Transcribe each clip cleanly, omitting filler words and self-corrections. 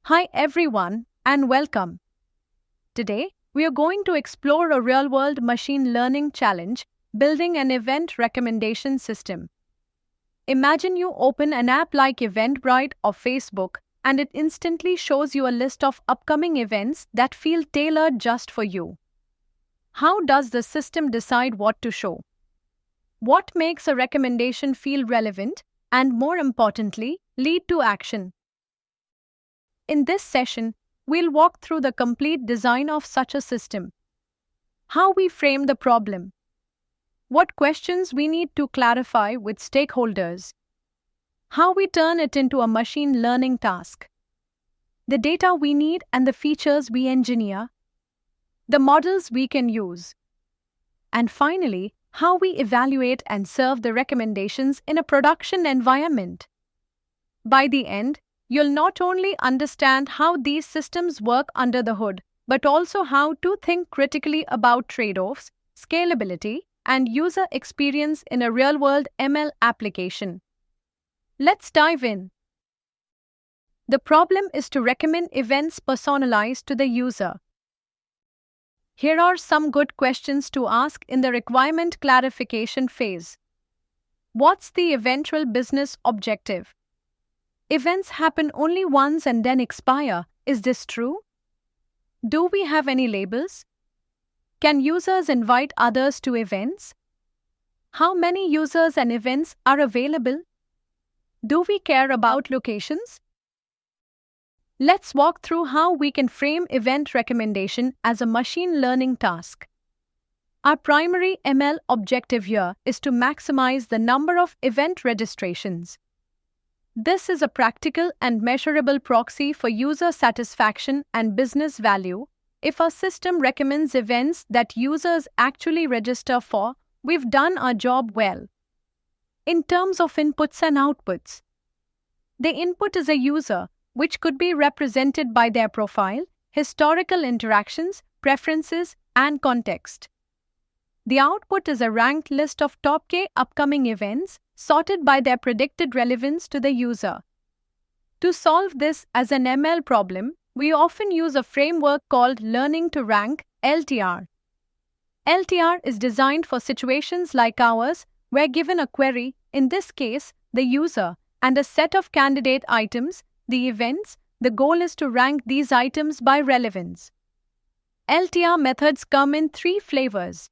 Hi everyone and welcome. Today, we are going to explore a real-world machine learning challenge, building an event recommendation system. Imagine you open an app like Eventbrite or Facebook and it instantly shows you a list of upcoming events that feel tailored just for you. How does the system decide what to show? What makes a recommendation feel relevant and, more importantly, lead to action? In this session, we'll walk through the complete design of such a system, how we frame the problem, what questions we need to clarify with stakeholders, how we turn it into a machine learning task, the data we need and the features we engineer, the models we can use, and finally, how we evaluate and serve the recommendations in a production environment. By the end, you'll not only understand how these systems work under the hood, but also how to think critically about trade-offs, scalability, and user experience in a real-world ML application. Let's dive in. The problem is to recommend events personalized to the user. Here are some good questions to ask in the requirement clarification phase. What's the eventual business objective? Events happen only once and then expire. Is this true? Do we have any labels? Can users invite others to events? How many users and events are available? Do we care about locations? Let's walk through how we can frame event recommendation as a machine learning task. Our primary ML objective here is to maximize the number of event registrations. This is a practical and measurable proxy for user satisfaction and business value. If our system recommends events that users actually register for, we've done our job well. In terms of inputs and outputs, the input is a user, which could be represented by their profile, historical interactions, preferences, and context. The output is a ranked list of top K upcoming events, sorted by their predicted relevance to the user. To solve this as an ML problem, we often use a framework called Learning to Rank LTR. LTR is designed for situations like ours, where given a query, in this case, the user, and a set of candidate items, the events, the goal is to rank these items by relevance. LTR methods come in three flavors.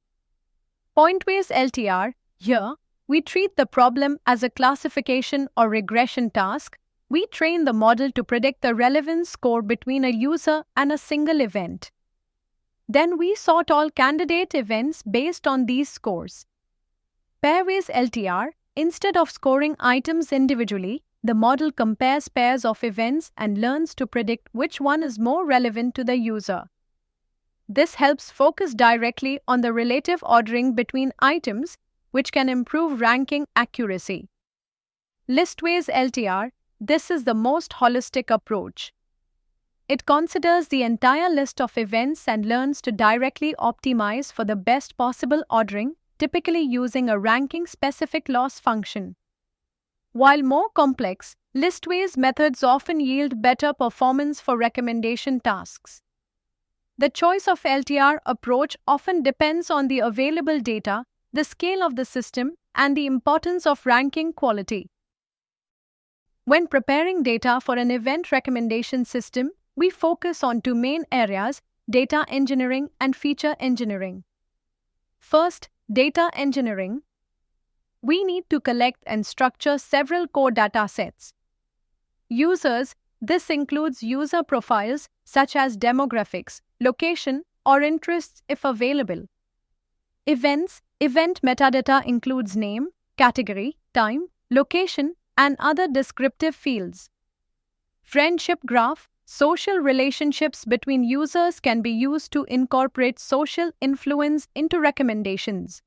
Pointwise LTR, here, we treat the problem as a classification or regression task. We train the model to predict the relevance score between a user and a single event. Then we sort all candidate events based on these scores. Pairwise LTR, instead of scoring items individually, the model compares pairs of events and learns to predict which one is more relevant to the user. This helps focus directly on the relative ordering between items, which can improve ranking accuracy. Listwise LTR, this is the most holistic approach. It considers the entire list of events and learns to directly optimize for the best possible ordering, typically using a ranking-specific loss function. While more complex, listwise methods often yield better performance for recommendation tasks. The choice of LTR approach often depends on the available data, the scale of the system, and the importance of ranking quality. When preparing data for an event recommendation system, we focus on two main areas: data engineering and feature engineering. First, data engineering. We need to collect and structure several core data sets. Users, this includes user profiles such as demographics, location, or interests if available. Events, event metadata includes name, category, time, location, and other descriptive fields. Friendship graph, social relationships between users can be used to incorporate social influence into recommendations.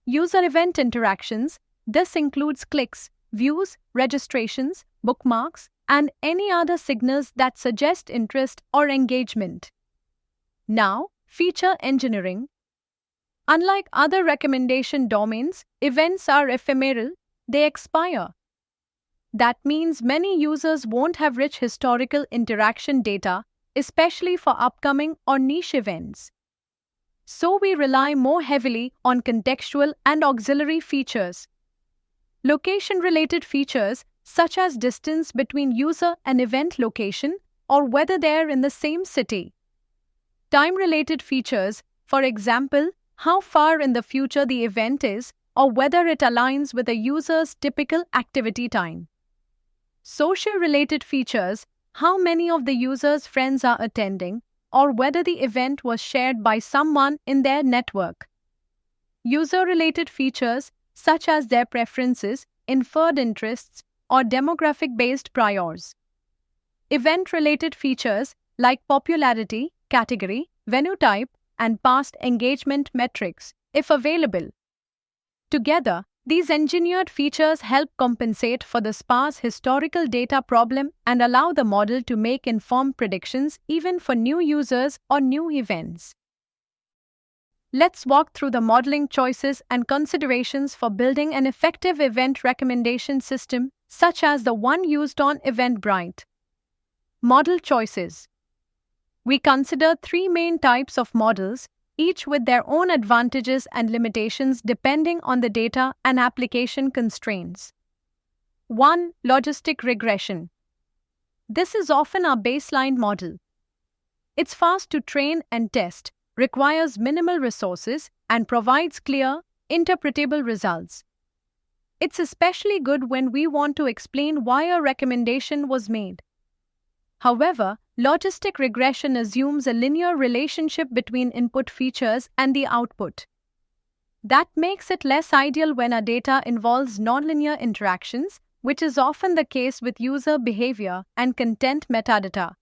User event interactions, this includes clicks, views, registrations, bookmarks, and any other signals that suggest interest or engagement. Now, feature engineering. Unlike other recommendation domains, events are ephemeral, they expire. That means many users won't have rich historical interaction data, especially for upcoming or niche events. So we rely more heavily on contextual and auxiliary features. Location-related features such as distance between user and event location or whether they're in the same city. Time-related features, for example, how far in the future the event is or whether it aligns with a user's typical activity time. Social-related features, how many of the user's friends are attending or whether the event was shared by someone in their network. User-related features such as their preferences, inferred interests, or demographic-based priors. Event-related features like popularity, category, venue type, and past engagement metrics, if available. Together, these engineered features help compensate for the sparse historical data problem and allow the model to make informed predictions even for new users or new events. Let's walk through the modeling choices and considerations for building an effective event recommendation system, such as the one used on Eventbrite. Model choices. We consider three main types of models, each with their own advantages and limitations depending on the data and application constraints. 1. Logistic regression. This is often our baseline model. It's fast to train and test, requires minimal resources, and provides clear, interpretable results. It's especially good when we want to explain why a recommendation was made. However, logistic regression assumes a linear relationship between input features and the output. That makes it less ideal when our data involves nonlinear interactions, which is often the case with user behavior and content metadata.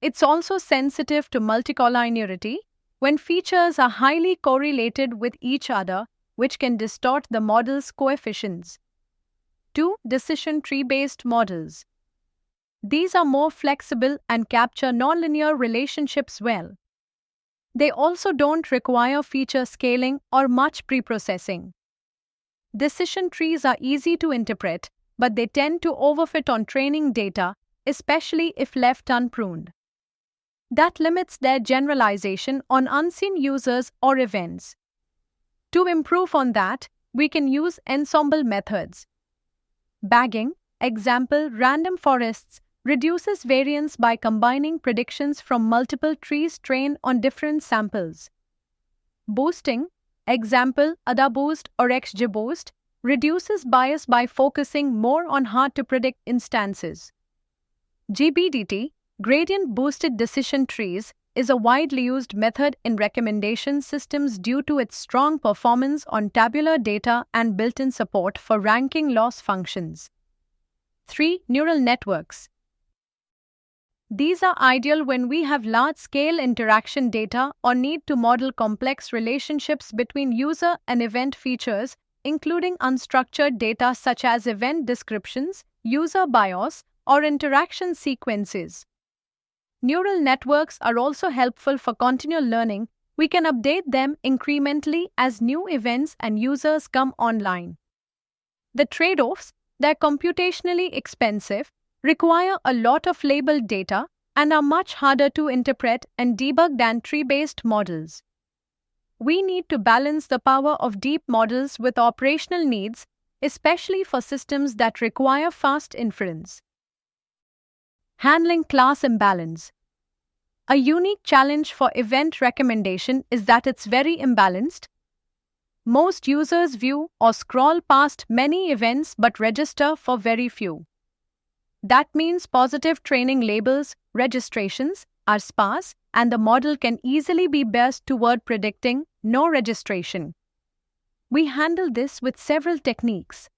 It's also sensitive to multicollinearity, when features are highly correlated with each other, which can distort the model's coefficients. 2. Decision tree-based models. These are more flexible and capture nonlinear relationships well. They also don't require feature scaling or much preprocessing. Decision trees are easy to interpret, but they tend to overfit on training data, especially if left unpruned. That limits their generalization on unseen users or events. To improve on that, we can use ensemble methods. Bagging, example random forests, reduces variance by combining predictions from multiple trees trained on different samples. Boosting, example AdaBoost or XGBoost, reduces bias by focusing more on hard-to-predict instances. GBDT, gradient boosted decision trees, is a widely used method in recommendation systems due to its strong performance on tabular data and built-in support for ranking loss functions. 3. Neural networks. These are ideal when we have large-scale interaction data or need to model complex relationships between user and event features, including unstructured data such as event descriptions, user bios, or interaction sequences. Neural networks are also helpful for continual learning. We can update them incrementally as new events and users come online. The trade-offs: they're computationally expensive, require a lot of labeled data, and are much harder to interpret and debug than tree-based models. We need to balance the power of deep models with operational needs, especially for systems that require fast inference. Handling class imbalance. A unique challenge for event recommendation is that it's very imbalanced. Most users view or scroll past many events but register for very few. That means positive training labels, registrations, are sparse, and the model can easily be biased toward predicting no registration. We handle this with several techniques.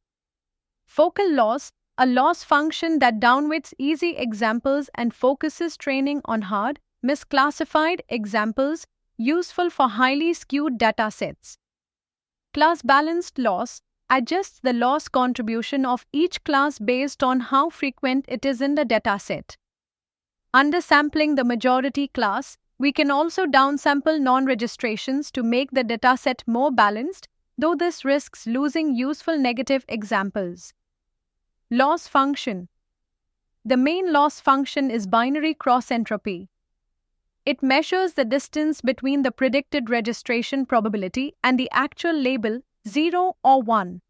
Focal loss, a loss function that downweights easy examples and focuses training on hard, misclassified examples, useful for highly skewed datasets. Class-balanced loss adjusts the loss contribution of each class based on how frequent it is in the dataset. Undersampling the majority class, we can also downsample non-registrations to make the dataset more balanced, though this risks losing useful negative examples. Loss function. The main loss function is binary cross entropy. It measures the distance between the predicted registration probability and the actual label 0 or 1.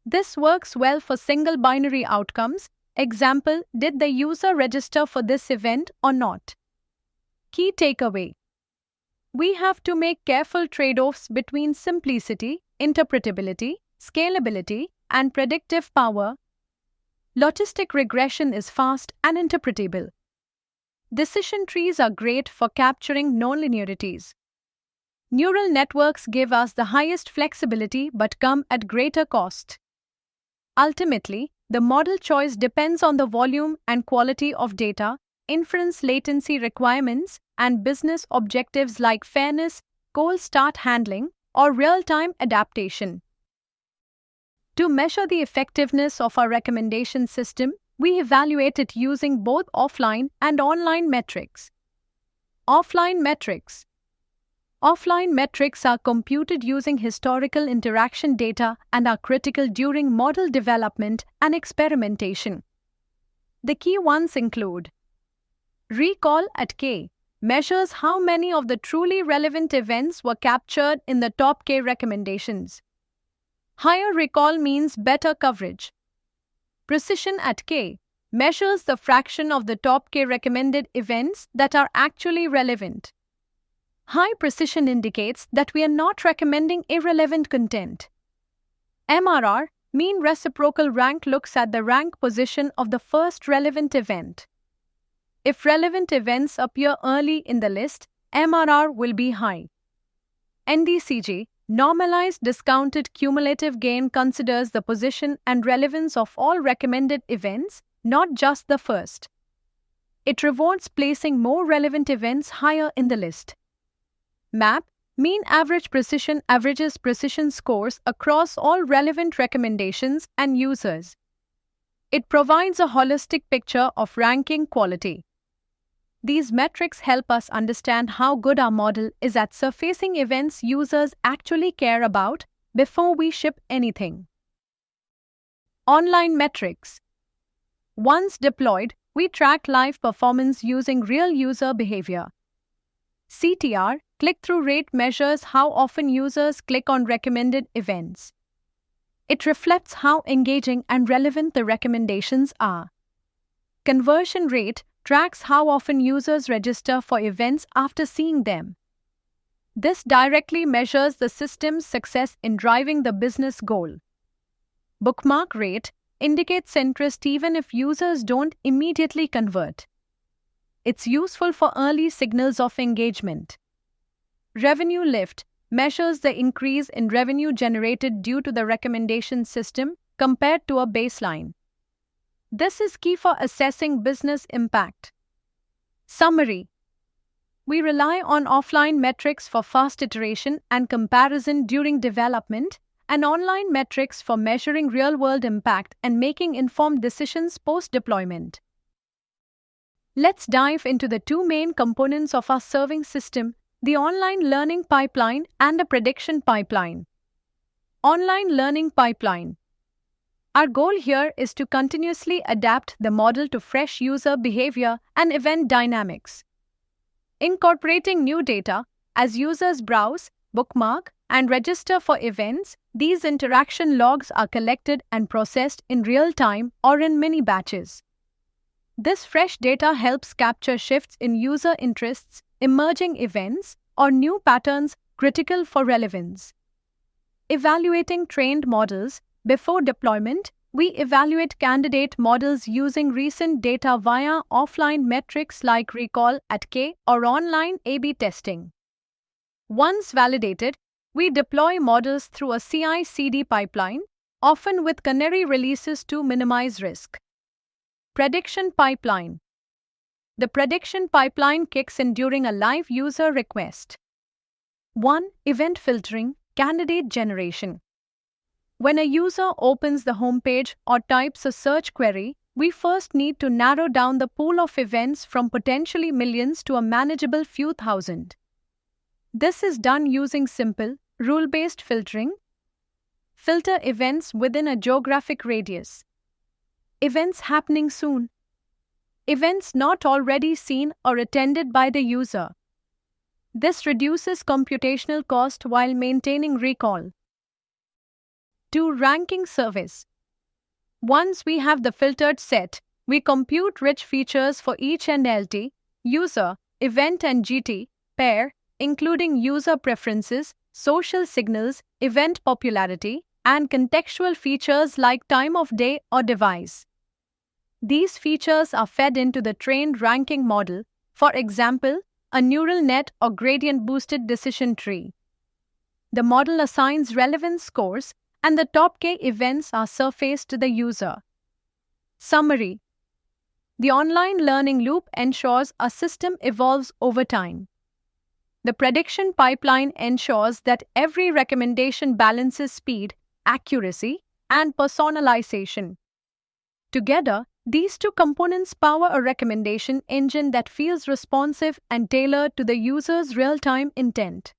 This works well for single binary outcomes. Example, did the user register for this event or not? Key takeaway. We have to make careful trade-offs between simplicity, interpretability, scalability, and predictive power. Logistic regression is fast and interpretable. Decision trees are great for capturing nonlinearities. Neural networks give us the highest flexibility but come at greater cost. Ultimately, the model choice depends on the volume and quality of data, inference latency requirements, and business objectives like fairness, cold start handling, or real-time adaptation. To measure the effectiveness of our recommendation system, we evaluate it using both offline and online metrics. Offline metrics. Offline metrics are computed using historical interaction data and are critical during model development and experimentation. The key ones include: recall at K measures how many of the truly relevant events were captured in the top K recommendations. Higher recall means better coverage. Precision at K measures the fraction of the top K recommended events that are actually relevant. High precision indicates that we are not recommending irrelevant content. MRR, mean reciprocal rank, looks at the rank position of the first relevant event. If relevant events appear early in the list, MRR will be high. NDCG, normalized discounted cumulative gain, considers the position and relevance of all recommended events, not just the first. It rewards placing more relevant events higher in the list. MAP, mean average precision, averages precision scores across all relevant recommendations and users. It provides a holistic picture of ranking quality. These metrics help us understand how good our model is at surfacing events users actually care about before we ship anything. Online metrics. Once deployed, we track live performance using real user behavior. CTR, click-through rate, measures how often users click on recommended events. It reflects how engaging and relevant the recommendations are. Conversion rate tracks how often users register for events after seeing them. This directly measures the system's success in driving the business goal. Bookmark rate indicates interest even if users don't immediately convert. It's useful for early signals of engagement. Revenue lift measures the increase in revenue generated due to the recommendation system compared to a baseline. This is key for assessing business impact. Summary. We rely on offline metrics for fast iteration and comparison during development, and online metrics for measuring real-world impact and making informed decisions post-deployment. Let's dive into the two main components of our serving system, the online learning pipeline and the prediction pipeline. Online learning pipeline. Our goal here is to continuously adapt the model to fresh user behavior and event dynamics. Incorporating new data, as users browse, bookmark, and register for events, these interaction logs are collected and processed in real time or in mini batches. This fresh data helps capture shifts in user interests, emerging events, or new patterns critical for relevance. Evaluating trained models. Before deployment, we evaluate candidate models using recent data via offline metrics like recall at K or online A/B testing. Once validated, we deploy models through a CI/CD pipeline, often with canary releases to minimize risk. Prediction pipeline. The prediction pipeline kicks in during a live user request. 1. Event filtering, candidate generation. When a user opens the homepage or types a search query, we first need to narrow down the pool of events from potentially millions to a manageable few thousand. This is done using simple, rule-based filtering. Filter events within a geographic radius. Events happening soon. Events not already seen or attended by the user. This reduces computational cost while maintaining recall. 2. Ranking service. Once we have the filtered set, we compute rich features for each NLT, user, event and GT, pair, including user preferences, social signals, event popularity, and contextual features like time of day or device. These features are fed into the trained ranking model, for example, a neural net or gradient-boosted decision tree. The model assigns relevance scores, and the top K events are surfaced to the user. Summary. The online learning loop ensures a system evolves over time. The prediction pipeline ensures that every recommendation balances speed, accuracy, and personalization. Together, these two components power a recommendation engine that feels responsive and tailored to the user's real-time intent.